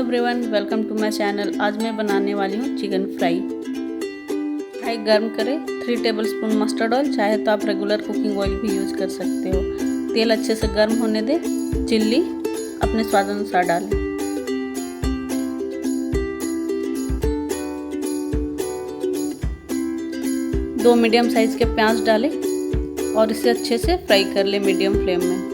Everyone, welcome to my channel. आज मैं बनाने वाली हूँ चिकन फ्राई। फ्राई गर्म करें। 3 टेबलस्पून मस्टर्ड ऑयल, चाहे तो आप रेगुलर कुकिंग ऑयल भी यूज कर सकते हो। तेल अच्छे से गर्म होने दें। चिल्ली अपने स्वाद अनुसार डालें। दो मीडियम साइज के प्याज डालें और इसे अच्छे से फ्राई कर लें मीडियम फ्लेम में।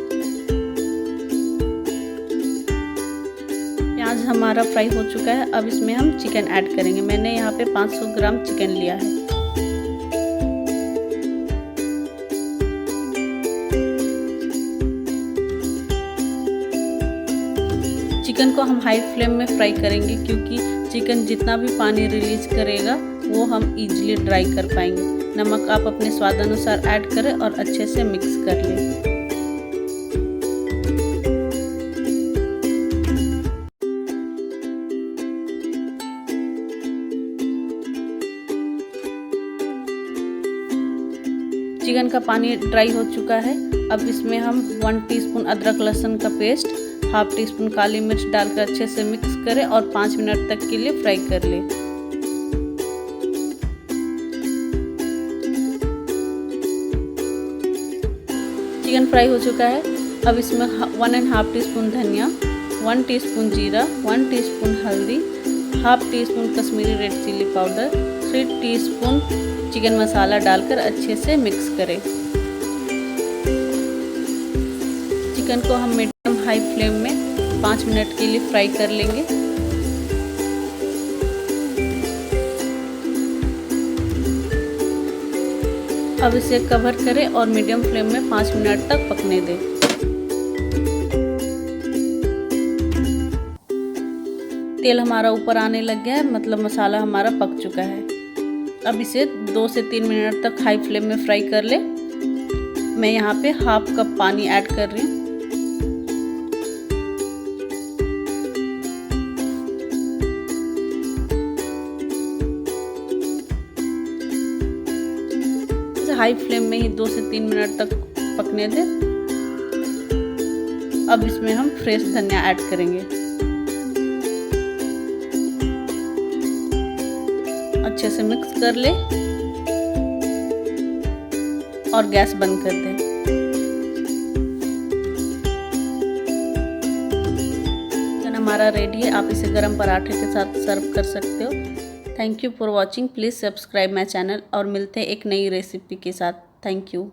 प्याज हमारा फ्राई हो चुका है। अब इसमें हम चिकन ऐड करेंगे। मैंने यहाँ पे 500 ग्राम चिकन लिया है। चिकन को हम हाई फ्लेम में फ्राई करेंगे, क्योंकि चिकन जितना भी पानी रिलीज करेगा वो हम इजीली ड्राई कर पाएंगे। नमक आप अपने स्वाद अनुसार ऐड करें और अच्छे से मिक्स कर लें। चिकन का पानी ड्राई हो चुका है। अब इसमें हम 1 टीस्पून अदरक लहसुन का पेस्ट, हाफ टी स्पून काली मिर्च डालकर अच्छे से मिक्स करें और 5 मिनट तक के लिए फ्राई कर लें। चिकन फ्राई हो चुका है। अब इसमें 1.5 टीस्पून धनिया, 1 टीस्पून जीरा, 1 टीस्पून हल्दी, half teaspoon Kashmiri red chilli powder, 3 teaspoon chicken मसाला डालकर अच्छे से मिक्स करें। चिकन को हम मीडियम हाई फ्लेम में 5 मिनट के लिए फ्राई कर लेंगे। अब इसे कवर करें और मीडियम फ्लेम में 5 मिनट तक पकने दें। तेल हमारा ऊपर आने लग गया है, मतलब मसाला हमारा पक चुका है। अब इसे 2 से 3 मिनट तक हाई फ्लेम में फ्राई कर ले। मैं यहाँ पे हाफ कप पानी ऐड कर रही हूँ। इसे हाई फ्लेम में ही 2 से 3 मिनट तक पकने दें। अब इसमें हम फ्रेश धनिया ऐड करेंगे। अच्छे से मिक्स कर ले और गैस बंद कर दें। चिकन हमारा रेडी है। आप इसे गरम पराठे के साथ सर्व कर सकते हो। Thank you for watching. Please subscribe my channel और मिलते हैं एक नई रेसिपी के साथ। Thank you.